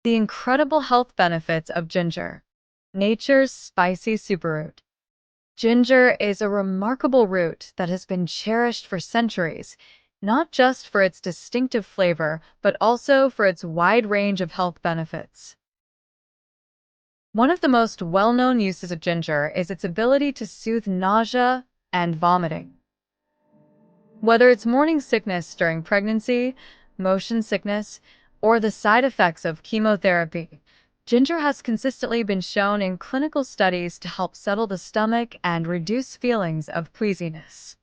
The incredible health benefits of ginger. Nature's spicy superroot. Ginger is a remarkable root that has been cherished for centuries, not just for its distinctive flavor, but also for its wide range of health benefits. One of the most well-known uses of ginger is its ability to soothe nausea and vomiting. Whether it's morning sickness during pregnancy, motion sickness, or the side effects of chemotherapy, ginger has consistently been shown in clinical studies to help settle the stomach and reduce feelings of queasiness.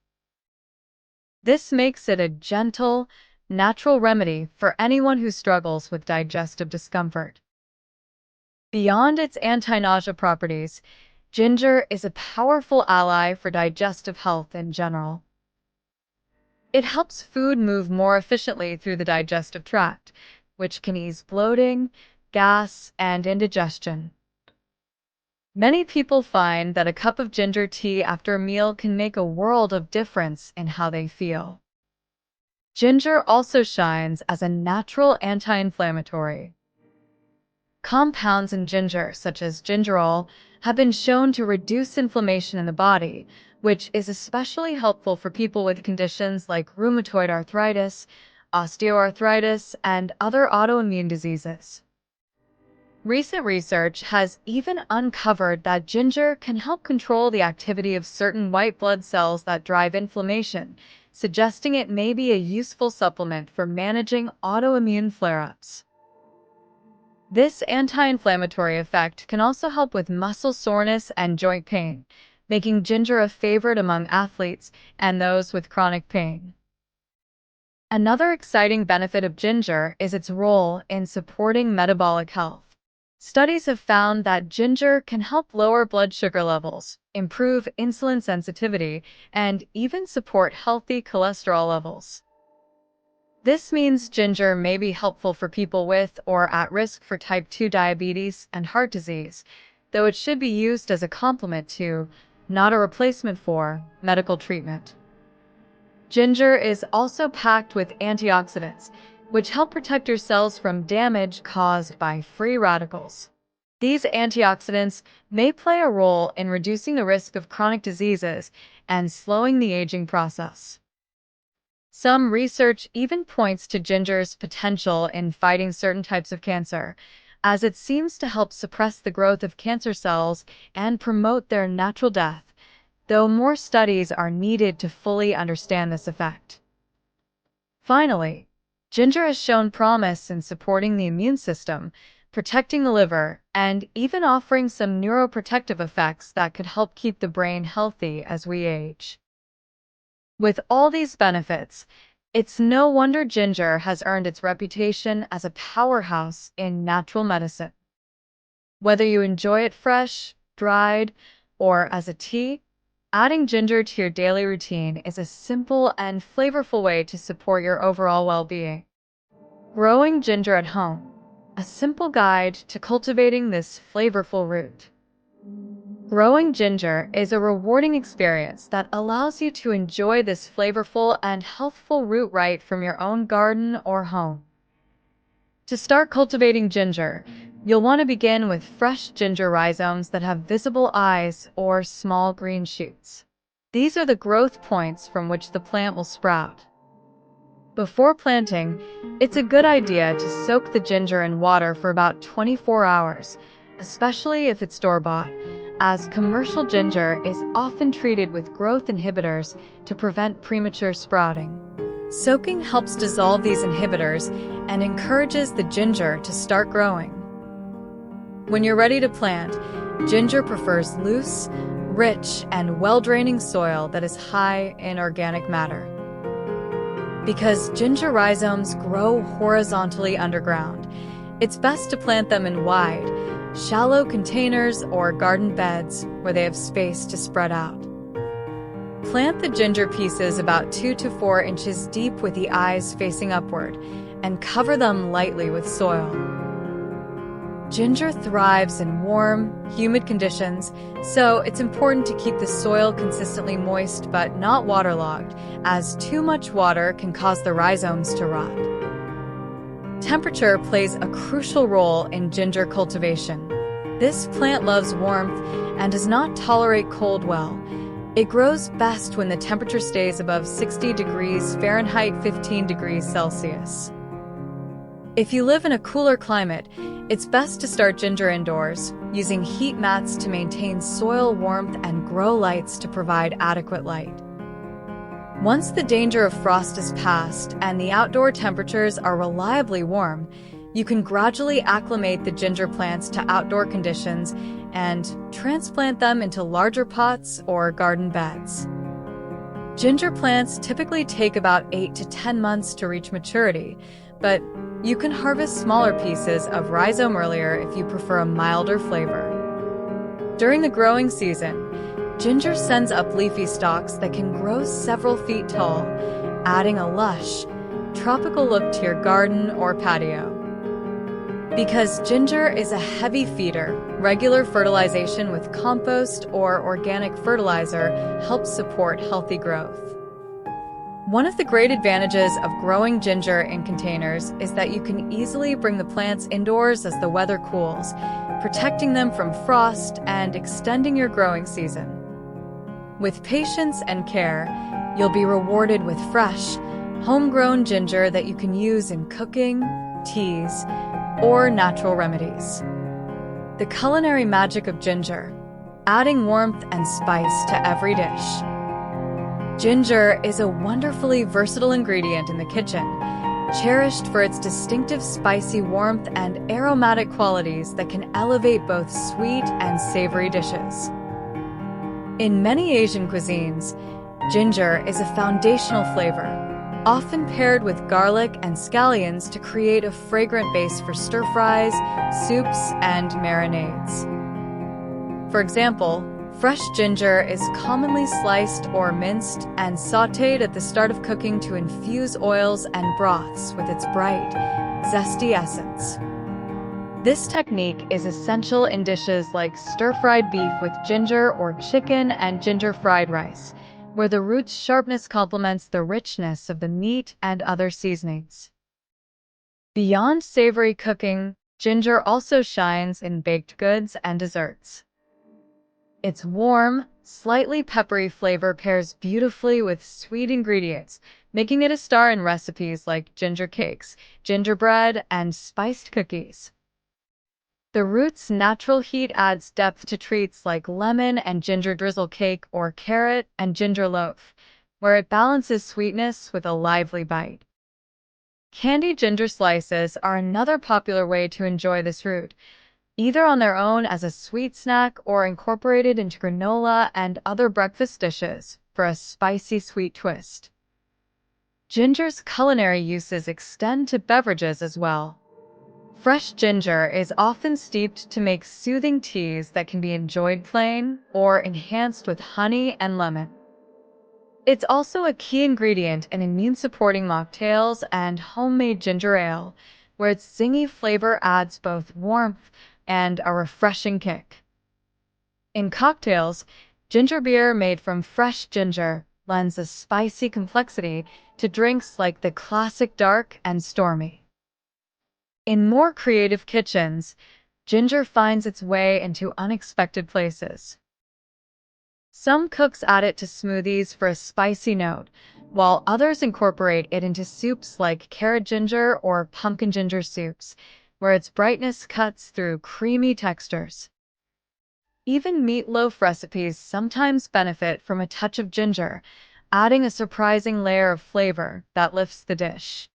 This makes it a gentle, natural remedy for anyone who struggles with digestive discomfort. Beyond its anti-nausea properties, ginger is a powerful ally for digestive health in general. It helps food move more efficiently through the digestive tract, which can ease bloating, gas, and indigestion. Many people find that a cup of ginger tea after a meal can make a world of difference in how they feel. Ginger also shines as a natural anti-inflammatory. Compounds in ginger, such as gingerol, have been shown to reduce inflammation in the body, which is especially helpful for people with conditions like rheumatoid arthritis, osteoarthritis, and other autoimmune diseases. Recent research has even uncovered that ginger can help control the activity of certain white blood cells that drive inflammation, suggesting it may be a useful supplement for managing autoimmune flare-ups. This anti-inflammatory effect can also help with muscle soreness and joint pain, making ginger a favorite among athletes and those with chronic pain. Another exciting benefit of ginger is its role in supporting metabolic health. Studies have found that ginger can help lower blood sugar levels, improve insulin sensitivity, and even support healthy cholesterol levels. This means ginger may be helpful for people with or at risk for type 2 diabetes and heart disease, though it should be used as a complement to, not a replacement for, medical treatment. Ginger is also packed with antioxidants, which help protect your cells from damage caused by free radicals. These antioxidants may play a role in reducing the risk of chronic diseases and slowing the aging process. Some research even points to ginger's potential in fighting certain types of cancer, as it seems to help suppress the growth of cancer cells and promote their natural death, though more studies are needed to fully understand this effect. Finally, ginger has shown promise in supporting the immune system, protecting the liver, and even offering some neuroprotective effects that could help keep the brain healthy as we age. With all these benefits, it's no wonder ginger has earned its reputation as a powerhouse in natural medicine. Whether you enjoy it fresh, dried, or as a tea, adding ginger to your daily routine is a simple and flavorful way to support your overall well-being. Growing ginger at home, a simple guide to cultivating this flavorful root. Growing ginger is a rewarding experience that allows you to enjoy this flavorful and healthful root right from your own garden or home. To start cultivating ginger, you'll want to begin with fresh ginger rhizomes that have visible eyes or small green shoots. These are the growth points from which the plant will sprout. Before planting, it's a good idea to soak the ginger in water for about 24 hours, especially if it's store-bought, as commercial ginger is often treated with growth inhibitors to prevent premature sprouting. Soaking helps dissolve these inhibitors and encourages the ginger to start growing. When you're ready to plant, ginger prefers loose, rich, and well-draining soil that is high in organic matter. Because ginger rhizomes grow horizontally underground, it's best to plant them in wide, shallow containers or garden beds where they have space to spread out. Plant the ginger pieces about 2 to 4 inches deep with the eyes facing upward and cover them lightly with soil. Ginger thrives in warm, humid conditions, so it's important to keep the soil consistently moist but not waterlogged, as too much water can cause the rhizomes to rot. Temperature plays a crucial role in ginger cultivation. This plant loves warmth and does not tolerate cold well. It grows best when the temperature stays above 60 degrees Fahrenheit, 15 degrees Celsius. If you live in a cooler climate, it's best to start ginger indoors, using heat mats to maintain soil warmth and grow lights to provide adequate light. Once the danger of frost is past and the outdoor temperatures are reliably warm, you can gradually acclimate the ginger plants to outdoor conditions and transplant them into larger pots or garden beds. Ginger plants typically take about 8 to 10 months to reach maturity, but you can harvest smaller pieces of rhizome earlier if you prefer a milder flavor. During the growing season, ginger sends up leafy stalks that can grow several feet tall, adding a lush, tropical look to your garden or patio. Because ginger is a heavy feeder, regular fertilization with compost or organic fertilizer helps support healthy growth. One of the great advantages of growing ginger in containers is that you can easily bring the plants indoors as the weather cools, protecting them from frost and extending your growing season. With patience and care, you'll be rewarded with fresh, homegrown ginger that you can use in cooking, teas, or natural remedies. The culinary magic of ginger, adding warmth and spice to every dish. Ginger is a wonderfully versatile ingredient in the kitchen, cherished for its distinctive spicy warmth and aromatic qualities that can elevate both sweet and savory dishes. In many Asian cuisines, ginger is a foundational flavor, often paired with garlic and scallions to create a fragrant base for stir-fries, soups, and marinades. For example, fresh ginger is commonly sliced or minced and sautéed at the start of cooking to infuse oils and broths with its bright, zesty essence. This technique is essential in dishes like stir-fried beef with ginger or chicken and ginger fried rice, where the root's sharpness complements the richness of the meat and other seasonings. Beyond savory cooking, ginger also shines in baked goods and desserts. Its warm, slightly peppery flavor pairs beautifully with sweet ingredients, making it a star in recipes like ginger cakes, gingerbread, and spiced cookies. The root's natural heat adds depth to treats like lemon and ginger drizzle cake or carrot and ginger loaf, where it balances sweetness with a lively bite. Candied ginger slices are another popular way to enjoy this root, either on their own as a sweet snack or incorporated into granola and other breakfast dishes for a spicy sweet twist. Ginger's culinary uses extend to beverages as well. Fresh ginger is often steeped to make soothing teas that can be enjoyed plain or enhanced with honey and lemon. It's also a key ingredient in immune-supporting mocktails and homemade ginger ale, where its zingy flavor adds both warmth and a refreshing kick. In cocktails, ginger beer made from fresh ginger lends a spicy complexity to drinks like the classic dark and stormy. In more creative kitchens, ginger finds its way into unexpected places. Some cooks add it to smoothies for a spicy note, while others incorporate it into soups like carrot ginger or pumpkin ginger soups, where its brightness cuts through creamy textures. Even meatloaf recipes sometimes benefit from a touch of ginger, adding a surprising layer of flavor that lifts the dish.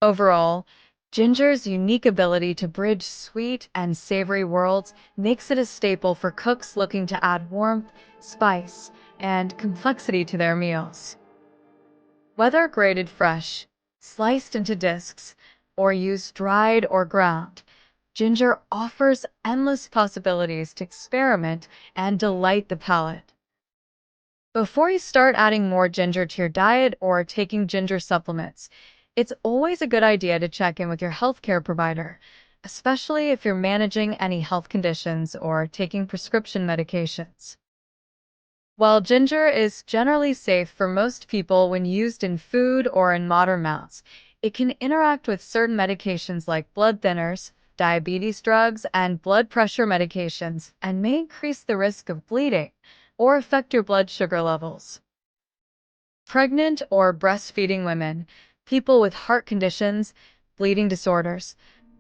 Overall, ginger's unique ability to bridge sweet and savory worlds makes it a staple for cooks looking to add warmth, spice, and complexity to their meals. Whether grated fresh, sliced into discs, or used dried or ground, ginger offers endless possibilities to experiment and delight the palate. Before you start adding more ginger to your diet or taking ginger supplements, it's always a good idea to check in with your healthcare provider, especially if you're managing any health conditions or taking prescription medications. While ginger is generally safe for most people when used in food or in modern amounts, It can interact with certain medications like blood thinners, diabetes drugs, and blood pressure medications, and may increase the risk of bleeding or affect your blood sugar levels. Pregnant or breastfeeding women, people with heart conditions, bleeding disorders,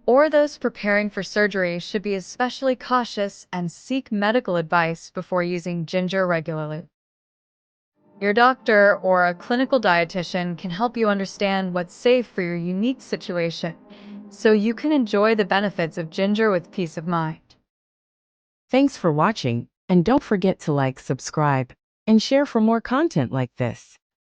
or those preparing for surgery should be especially cautious and seek medical advice before using ginger regularly. Your doctor or a clinical dietitian can help you understand what's safe for your unique situation so you can enjoy the benefits of ginger with peace of mind. Thanks for watching, and don't forget to like, subscribe, and share for more content like this.